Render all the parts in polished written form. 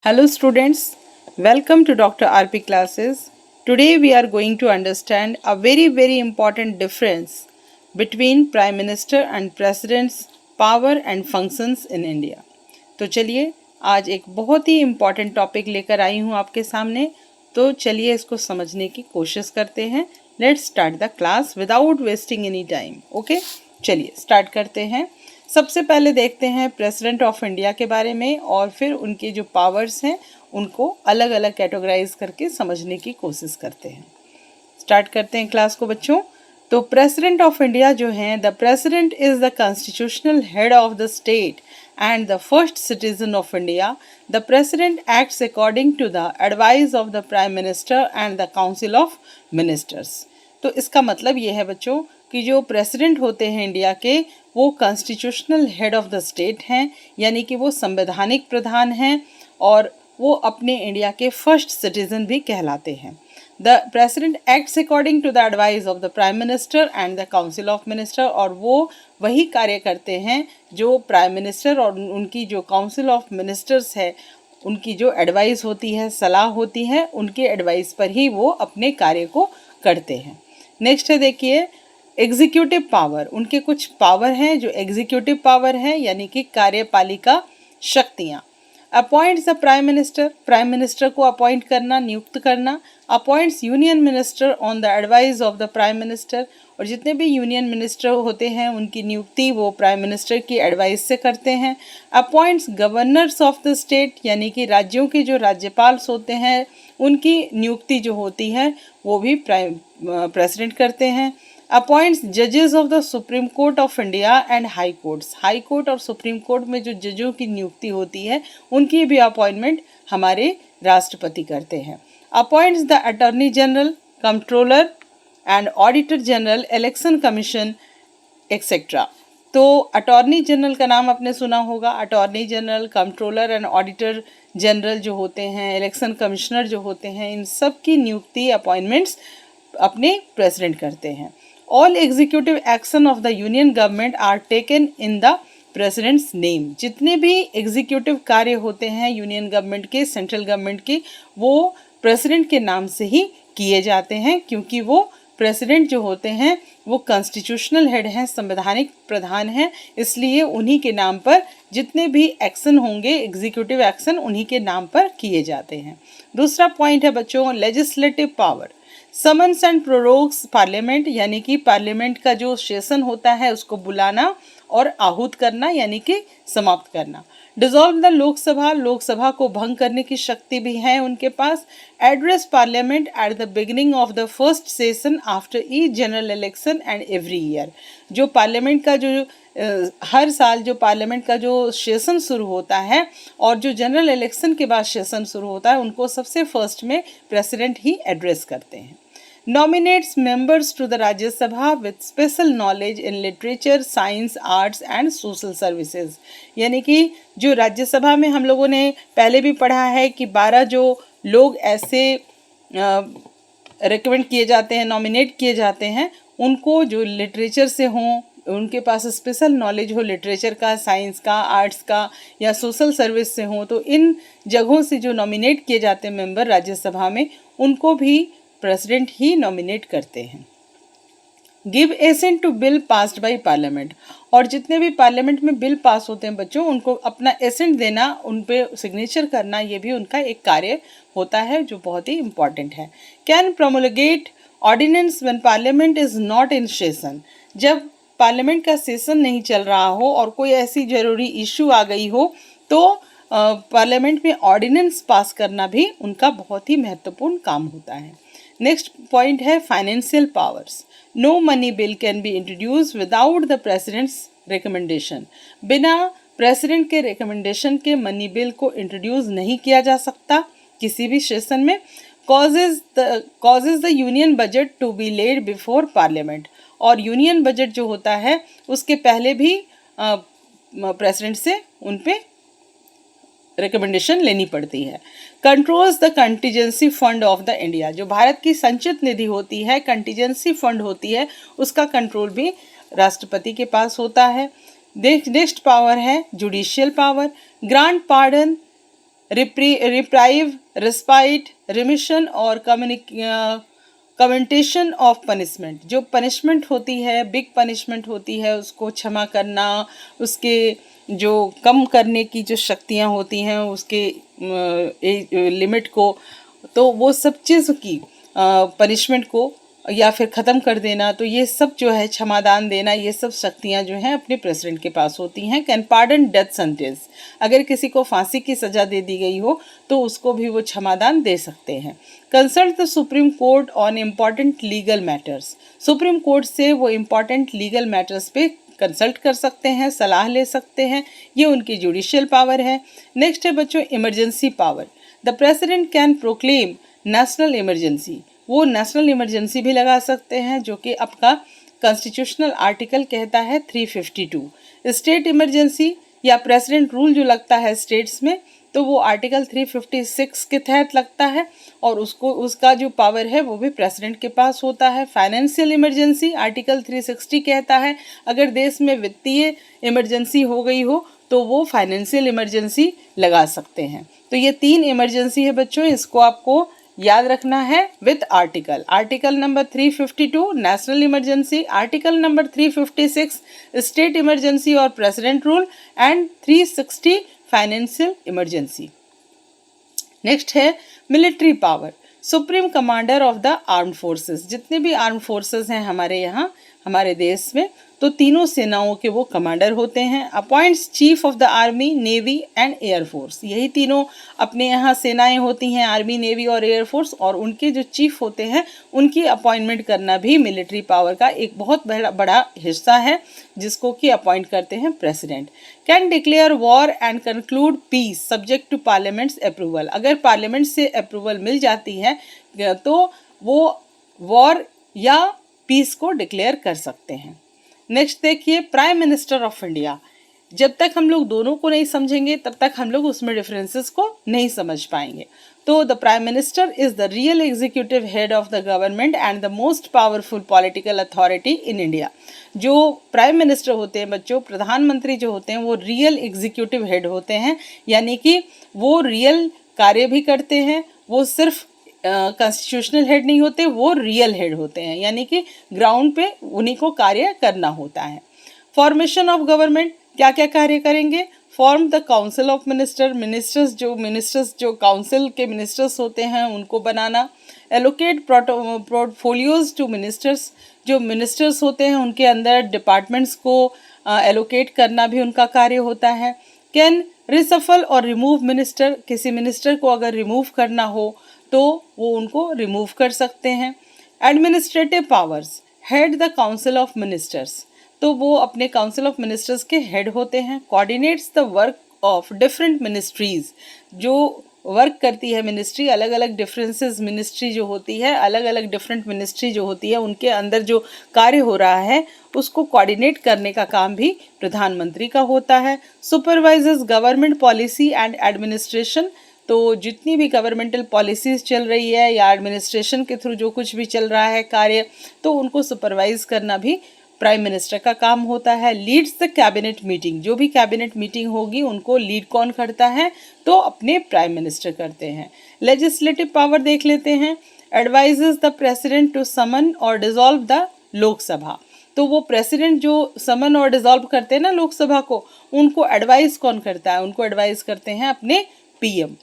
Hello students, welcome to Dr. RP classes. Today we are going to understand a very important difference between Prime Minister and President's power and functions in India. तो चलिए आज एक बहुत ही important topic लेकर आई हूँ आपके सामने, तो चलिए इसको समझने की कोशिश करते हैं. Let's start the class without wasting any time. Okay, चलिए स्टार्ट करते हैं. सबसे पहले देखते हैं प्रेसिडेंट ऑफ इंडिया के बारे में और फिर उनके जो पावर्स हैं उनको अलग अलग कैटेगराइज करके समझने की कोशिश करते हैं. स्टार्ट करते हैं क्लास को बच्चों. तो प्रेसिडेंट ऑफ इंडिया जो हैं, the president is the constitutional head of the state and the first citizen of India. The President acts according to the advice of the Prime Minister and the Council of Ministers. तो इसका मतलब ये है बच्चों कि जो president होते हैं इंडिया के, वो constitutional head of the state हैं, यानी कि वो संवैधानिक प्रधान हैं और वो अपने इंडिया के फर्स्ट सिटीजन भी कहलाते हैं. The president acts according to the advice of the prime minister and the council of minister, और वो वही कार्य करते हैं जो प्राइम मिनिस्टर और उनकी जो काउंसिल ऑफ मिनिस्टर्स है, उनकी जो एडवाइस होती है, सलाह होती है, उनके एडवाइस पर ही वो अपने कार्य को करते हैं. नेक्स्ट है देखिए एग्जीक्यूटिव पावर. उनके कुछ पावर हैं जो एग्जीक्यूटिव पावर है, यानी कि कार्यपालिका शक्तियाँ. Appoints the prime minister, prime minister को अपॉइंट करना, नियुक्त करना. Appoints union minister on the advice of the prime minister, और जितने भी यूनियन मिनिस्टर होते हैं उनकी नियुक्ति वो प्राइम मिनिस्टर की एडवाइस से करते हैं. Appoints governors of the state, यानी कि राज्यों के जो राज्यपाल होते हैं उनकी नियुक्ति जो होती है वो भी प्रेसिडेंट करते हैं. अपॉइंट्स जजेस of the supreme court of India and high courts, high court और सुप्रीम कोर्ट में जो जजों की नियुक्ति होती है उनकी भी अपॉइंटमेंट हमारे राष्ट्रपति करते हैं. Appoints the attorney general, controller and auditor general, election commission etcetera. तो अटॉर्नी जनरल का नाम आपने सुना होगा. Attorney general, controller and auditor general जो होते हैं, इलेक्शन कमिश्नर जो होते हैं, इन सब की नियुक्ति अपॉइंटमेंट्स अपने प्रेसिडेंट करते हैं. All executive action of the union government are taken in the president's name. जितने भी एग्जीक्यूटिव कार्य होते हैं यूनियन गवर्नमेंट के, सेंट्रल गवर्नमेंट के, वो प्रेसिडेंट के नाम से ही किए जाते हैं, क्योंकि वो प्रेसिडेंट जो होते हैं वो कॉन्स्टिट्यूशनल हेड हैं, संवैधानिक प्रधान हैं, इसलिए उन्हीं के नाम पर जितने भी एक्शन होंगे, एग्जीक्यूटिव एक्शन, उन्हीं के नाम पर किए जाते हैं. दूसरा पॉइंट है बच्चों legislative power. Summons and prorogues parliament, यानी कि पार्लियामेंट का जो सेशन होता है उसको बुलाना और आहूत करना, यानी कि समाप्त करना. डिसॉल्व द लोकसभा, लोकसभा को भंग करने की शक्ति भी है उनके पास. Address parliament at the beginning of the first session after each general election and every year. जो पार्लियामेंट का जो हर साल जो पार्लियामेंट का जो सेशन शुरू होता है और जो जनरल इलेक्शन के बाद सेशन शुरू होता है, उनको सबसे फर्स्ट में प्रेसिडेंट ही एड्रेस करते हैं. Nominates members to the Rajya Sabha with special knowledge in literature, science, arts and social services. यानी कि जो राज्यसभा में हम लोगों ने पहले भी पढ़ा है कि 12 जो लोग ऐसे रिकमेंड किए जाते हैं, नॉमिनेट किए जाते हैं, उनको जो लिटरेचर से हों, उनके पास स्पेशल नॉलेज हो लिटरेचर का, साइंस का, आर्ट्स का या सोशल सर्विस से हो, तो इन जगहों से जो नॉमिनेट किए जाते हैं मेंबर राज्यसभा में, उनको भी प्रेसिडेंट ही नॉमिनेट करते हैं. Give assent to bill passed by parliament, और जितने भी पार्लियामेंट में बिल पास होते हैं बच्चों, उनको अपना एसेंट देना, उन पे सिग्नेचर करना, ये भी उनका एक कार्य होता है जो बहुत ही इम्पॉर्टेंट है. Can promulgate ordinance when parliament is not in session, जब पार्लियामेंट का सेशन नहीं चल रहा हो और कोई ऐसी जरूरी इशू आ गई हो तो पार्लियामेंट में ऑर्डिनेंस पास करना भी उनका बहुत ही महत्वपूर्ण काम होता है. नेक्स्ट पॉइंट है financial powers. No money bill can be introduce without the president's recommendation. बिना प्रेसिडेंट के रिकमेंडेशन के मनी बिल को इंट्रोड्यूस नहीं किया जा सकता किसी भी सेशन में. Causes the union budget to be laid before parliament, और यूनियन बजट जो होता है उसके पहले भी प्रेसिडेंट से उन पे रिकमेंडेशन लेनी पड़ती है. Controls the contingency fund of the India, जो भारत की संचित निधि होती है, कंटीजेंसी फंड होती है, उसका कंट्रोल भी राष्ट्रपति के पास होता है. नेक्स्ट पावर है judicial power. Grant pardon reprieve, respite, remission और कम्यूटेशन ऑफ पनिशमेंट। जो पनिशमेंट होती है, बिग पनिशमेंट होती है, उसको क्षमा करना, उसके जो कम करने की जो शक्तियाँ होती हैं उसके लिमिट को, तो वो सब चीज़ की पनिशमेंट को या फिर ख़त्म कर देना, तो ये सब जो है क्षमादान देना, ये सब शक्तियाँ जो हैं अपने प्रेसिडेंट के पास होती हैं। कैन पार्डन डेथ सेंटेंस, अगर किसी को फांसी की सज़ा दे दी गई हो तो उसको भी वो क्षमादान दे सकते हैं। Consult the supreme court on important legal matters, supreme court से वो इम्पॉर्टेंट लीगल मैटर्स पे कंसल्ट कर सकते हैं, सलाह ले सकते हैं, ये उनकी जुडिशियल पावर है। नेक्स्ट है बच्चों emergency power. The president can proclaim national emergency, वो नेशनल इमरजेंसी भी लगा सकते हैं, जो कि आपका कॉन्स्टिट्यूशनल आर्टिकल कहता है 352। स्टेट इमरजेंसी या प्रेसिडेंट रूल जो लगता है स्टेट्स में, तो वो आर्टिकल 356 के तहत लगता है और उसका जो पावर है वो भी प्रेसिडेंट के पास होता है। फाइनेंशियल इमरजेंसी आर्टिकल 360 कहता है अगर देश में वित्तीय इमरजेंसी हो गई हो तो वो फाइनेंशियल इमरजेंसी लगा सकते हैं। तो ये 3 इमरजेंसी है बच्चों, इसको आपको याद रखना है with article number 352 national emergency, article number 356 state emergency और president rule, and 360 financial emergency. Next है military power. Supreme commander of the armed forces, जितने भी आर्म्ड फोर्सेस हैं हमारे यहाँ हमारे देश में, तो तीनों सेनाओं के वो कमांडर होते हैं। Appoints chief of the army, navy and air force, यही तीनों अपने यहाँ सेनाएं होती हैं, आर्मी, नेवी और एयरफोर्स, और उनके जो चीफ होते हैं उनकी अपॉइंटमेंट करना भी मिलिट्री पावर का एक बहुत बड़ा हिस्सा है, जिसको कि अपॉइंट करते हैं president. Can declare war and conclude peace subject to parliament's approval, अगर पार्लियामेंट से अप्रूवल मिल जाती है तो वो वॉर या पीस को डिक्लेयर कर सकते हैं। नेक्स्ट देखिए प्राइम मिनिस्टर ऑफ इंडिया। जब तक हम लोग दोनों को नहीं समझेंगे तब तक हम लोग उसमें डिफरेंसेस को नहीं समझ पाएंगे। तो the prime minister is the real executive head of the government and the most powerful political authority in India. जो प्राइम मिनिस्टर होते हैं बच्चों, प्रधानमंत्री जो होते हैं, वो रियल एग्जीक्यूटिव हेड होते हैं, यानी कि वो रियल कार्य भी करते हैं, वो सिर्फ कॉन्स्टिट्यूशनल हेड नहीं होते, वो रियल हेड होते हैं, यानी कि ग्राउंड पे उन्हीं को कार्य करना होता है। फॉर्मेशन ऑफ गवर्नमेंट, क्या क्या कार्य करेंगे? Form the council of ministers जो काउंसिल के मिनिस्टर्स होते हैं उनको बनाना। एलोकेट पोर्टफोलियोज टू मिनिस्टर्स, जो मिनिस्टर्स होते हैं उनके अंदर डिपार्टमेंट्स को एलोकेट करना भी उनका कार्य होता है। कैन रिसफल और रिमूव मिनिस्टर, किसी मिनिस्टर को अगर रिमूव करना हो तो वो उनको रिमूव कर सकते हैं। Administrative powers, head the council of ministers, तो वो अपने काउंसिल ऑफ मिनिस्टर्स के हेड होते हैं। Coordinates the work of different ministries, जो वर्क करती है मिनिस्ट्री, अलग अलग डिफरेंसेस मिनिस्ट्री जो होती है, अलग अलग डिफरेंट मिनिस्ट्री जो होती है, उनके अंदर जो कार्य हो रहा है उसको कोऑर्डिनेट करने का काम भी प्रधानमंत्री का होता है। Supervises government policy and administration, तो जितनी भी गवर्नमेंटल पॉलिसीज़ चल रही है या एडमिनिस्ट्रेशन के थ्रू जो कुछ भी चल रहा है कार्य, तो उनको सुपरवाइज करना भी प्राइम मिनिस्टर का काम होता है। लीड्स द कैबिनेट मीटिंग, जो भी कैबिनेट मीटिंग होगी उनको लीड कौन करता है? तो अपने प्राइम मिनिस्टर करते हैं। लेजिस्लेटिव पावर देख लेते हैं। Advises the president to someone और डिसॉल्व द लोकसभा, तो वो प्रेसिडेंट जो समन और डिसॉल्व करते हैं ना लोकसभा को, उनको एडवाइस कौन करता है? उनको एडवाइस करते हैं अपने PM.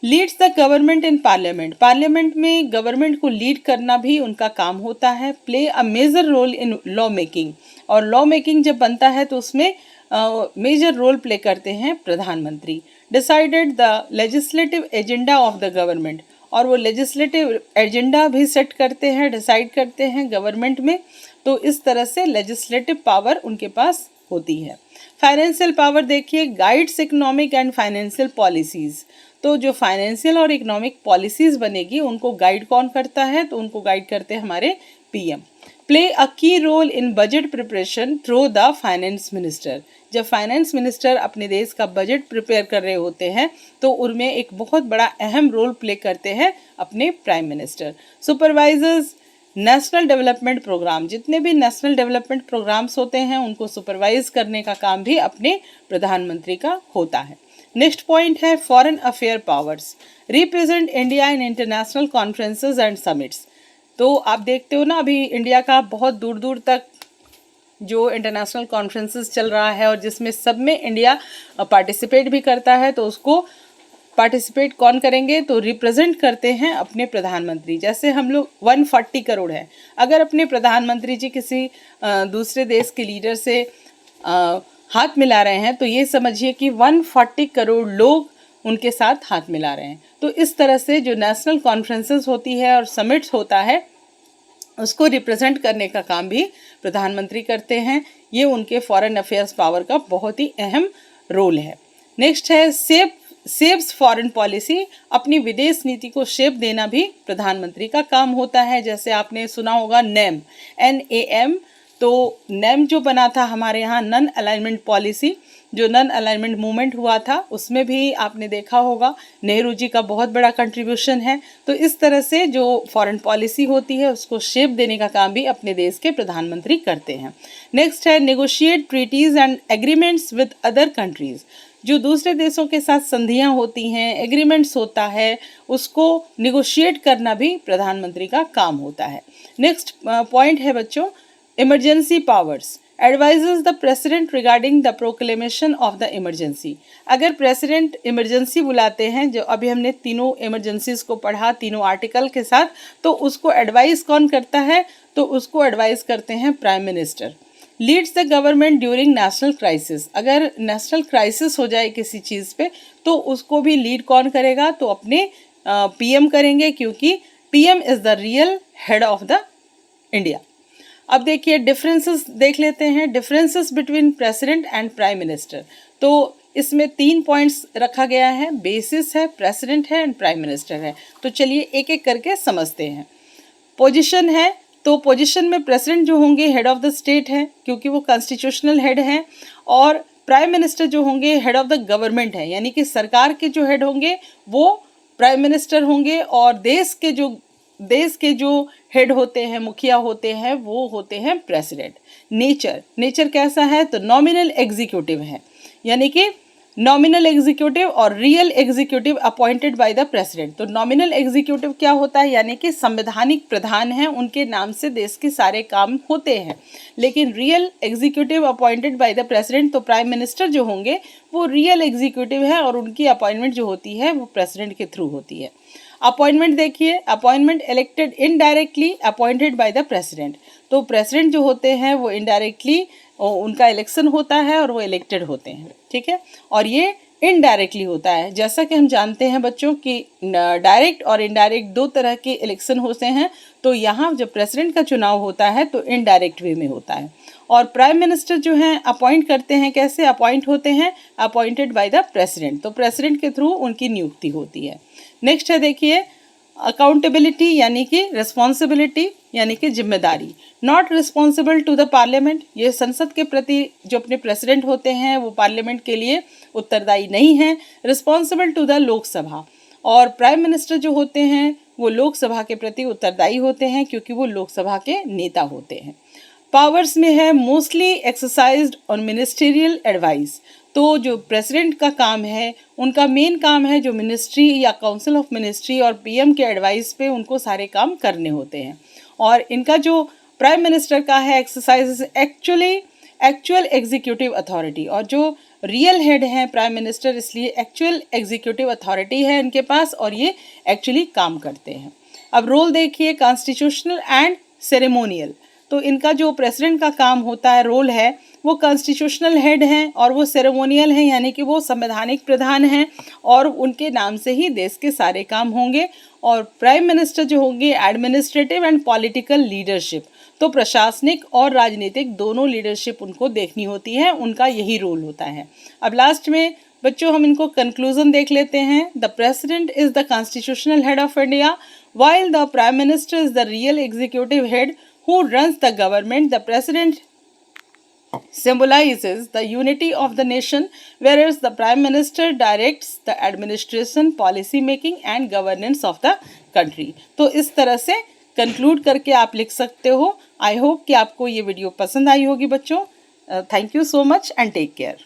Leads the government in parliament, parliament में गवर्नमेंट को लीड करना भी उनका काम होता है। Play a major role in law making, और लॉ मेकिंग जब बनता है तो उसमें मेजर रोल प्ले करते हैं प्रधानमंत्री। Decided the legislative agenda of the government, और वो लेजिस्लेटिव एजेंडा भी सेट करते हैं, डिसाइड करते हैं गवर्नमेंट में, तो इस तरह से लेजिस्लेटिव पावर उनके पास होती है। फाइनेंशियल पावर देखिए, guides economic and financial policies, तो जो फाइनेंशियल और इकोनॉमिक पॉलिसीज़ बनेगी उनको गाइड कौन करता है? तो उनको गाइड करते हैं हमारे PM. Play a key role in budget preparation through the finance minister, जब फाइनेंस मिनिस्टर अपने देश का बजट प्रिपेयर कर रहे होते हैं तो उनमें एक बहुत बड़ा अहम रोल प्ले करते हैं अपने prime minister. Supervises national development programme, जितने भी नेशनल डेवलपमेंट प्रोग्राम्स होते हैं उनको सुपरवाइज करने का काम भी अपने प्रधानमंत्री का होता है। नेक्स्ट पॉइंट है foreign affair powers, represent India in international conferences and summits. तो आप देखते हो ना, अभी इंडिया का बहुत दूर दूर तक जो इंटरनेशनल कॉन्फ्रेंसेस चल रहा है और जिसमें सब में इंडिया पार्टिसिपेट भी करता है, तो उसको पार्टिसिपेट कौन करेंगे, तो रिप्रेजेंट करते हैं अपने प्रधानमंत्री। जैसे हम लोग 140 करोड़ है, अगर अपने प्रधानमंत्री जी किसी दूसरे देश के लीडर से हाथ मिला रहे हैं, तो ये समझिए कि 140 करोड़ लोग उनके साथ हाथ मिला रहे हैं। तो इस तरह से जो नेशनल कॉन्फ्रेंसेस होती है और समिट्स होता है, उसको रिप्रेजेंट करने का काम भी प्रधानमंत्री करते हैं। ये उनके फॉरेन अफेयर्स पावर का बहुत ही अहम रोल है। नेक्स्ट है शेप्स फॉरेन पॉलिसी, अपनी विदेश नीति को शेप देना भी प्रधानमंत्री का काम होता है। जैसे आपने सुना होगा NAM, NAM, तो NAM जो बना था हमारे यहाँ नॉन अलाइनमेंट पॉलिसी, जो नॉन अलाइनमेंट मूवमेंट हुआ था, उसमें भी आपने देखा होगा नेहरू जी का बहुत बड़ा कंट्रीब्यूशन है। तो इस तरह से जो फॉरेन पॉलिसी होती है उसको शेप देने का काम भी अपने देश के प्रधानमंत्री करते हैं। नेक्स्ट है negotiate treaties and agreements with other countries, जो दूसरे देशों के साथ संधियां होती हैं, एग्रीमेंट्स होता है, उसको निगोशिएट करना भी प्रधानमंत्री का काम होता है। नेक्स्ट पॉइंट है बच्चों emergency powers, advises the president regarding the proclamation of the emergency. अगर प्रेसिडेंट इमरजेंसी बुलाते हैं, जो अभी हमने तीनों इमरजेंसीज को पढ़ा तीनों आर्टिकल के साथ, तो उसको एडवाइस कौन करता है, तो उसको एडवाइस करते हैं prime minister. Leeds the government during national crisis, अगर नेशनल क्राइसिस हो जाए किसी चीज़ पे, तो उसको भी लीड कौन करेगा, तो अपने PM करेंगे, क्योंकि PM is the real head of the India. अब देखिए डिफरेंसेस देख लेते हैं, differences between president and prime minister. तो इसमें 3 पॉइंट्स रखा गया है, बेसिस है, प्रेसिडेंट है एंड प्राइम मिनिस्टर है। तो चलिए एक एक करके समझते हैं। पोजीशन है, तो पोजीशन में प्रेसिडेंट जो होंगे हेड ऑफ द स्टेट है, क्योंकि वो कॉन्स्टिट्यूशनल हेड हैं, और प्राइम मिनिस्टर जो होंगे हेड ऑफ द गवर्नमेंट है, यानी कि सरकार के जो हेड होंगे वो प्राइम मिनिस्टर होंगे, और देश के जो हेड होते हैं, मुखिया होते हैं, वो होते हैं प्रेसिडेंट। नेचर कैसा है, तो नॉमिनल एग्जीक्यूटिव है, यानी कि नॉमिनल एग्जीक्यूटिव और real executive appointed by the president. तो नॉमिनल एग्जीक्यूटिव क्या होता है, यानी कि संवैधानिक प्रधान हैं, उनके नाम से देश के सारे काम होते हैं। लेकिन real executive appointed by the president, तो प्राइम मिनिस्टर जो होंगे वो रियल एग्जीक्यूटिव है, और उनकी अपॉइंटमेंट जो होती है वो प्रेसिडेंट के थ्रू होती है। अपॉइंटमेंट देखिए, appointment elected indirectly appointed by the president. तो प्रेसिडेंट जो होते हैं वो इनडायरेक्टली उनका इलेक्शन होता है और वो इलेक्टेड होते हैं, ठीक है। और ये इनडायरेक्टली होता है, जैसा कि हम जानते हैं बच्चों कि डायरेक्ट और इनडायरेक्ट 2 तरह के इलेक्शन होते हैं। तो यहाँ जब प्रेसिडेंट का चुनाव होता है तो इनडायरेक्ट वे में होता है। और प्राइम मिनिस्टर जो हैं अपॉइंट करते हैं, कैसे अपॉइंट होते हैं, अपॉइंटेड बाय द प्रेसिडेंट। तो प्रेसिडेंट के थ्रू उनकी नियुक्ति होती है। नेक्स्ट है देखिए अकाउंटेबिलिटी, यानी कि रिस्पॉन्सिबिलिटी, यानी कि जिम्मेदारी। Not responsible to the parliament, ये संसद के प्रति जो अपने प्रेसिडेंट होते हैं वो पार्लियामेंट के लिए उत्तरदायी नहीं है। रिस्पॉन्सिबल टू द लोकसभा, और प्राइम मिनिस्टर जो होते हैं वो लोकसभा के प्रति उत्तरदायी होते हैं, क्योंकि वो लोकसभा के नेता होते हैं। पावर्स में है mostly exercised on ministerial advice. तो जो प्रेसिडेंट का काम है, उनका मेन काम है जो मिनिस्ट्री या काउंसिल ऑफ मिनिस्ट्री और PM के एडवाइस पे उनको सारे काम करने होते हैं। और इनका जो प्राइम मिनिस्टर का है एक्सरसाइज एक्चुअल एग्जीक्यूटिव अथॉरिटी, और जो रियल हेड हैं प्राइम मिनिस्टर, इसलिए एक्चुअल एग्जीक्यूटिव अथॉरिटी है इनके पास, और ये एक्चुअली काम करते हैं। अब रोल देखिए कॉन्स्टिट्यूशनल एंड सेरेमोनियल। तो इनका जो प्रेसिडेंट का काम होता है, रोल है, वो कॉन्स्टिट्यूशनल हेड हैं और वो सेरेमोनियल हैं, यानी कि वो संवैधानिक प्रधान हैं, और उनके नाम से ही देश के सारे काम होंगे। और प्राइम मिनिस्टर जो होंगे एडमिनिस्ट्रेटिव एंड पॉलिटिकल लीडरशिप, तो प्रशासनिक और राजनीतिक दोनों लीडरशिप उनको देखनी होती है, उनका यही रोल होता है। अब लास्ट में बच्चों हम इनको कंक्लूजन देख लेते हैं। The president is the constitutional head of India, while the prime minister is the real executive head who runs the government. The president symbolizes the unity of the nation, whereas the prime minister directs the administration, policy making and governance of the country. तो इस तरह से conclude करके आप लिख सकते हो। I hope कि आपको ये वीडियो पसंद आई होगी बच्चों। Thank you so much and take care.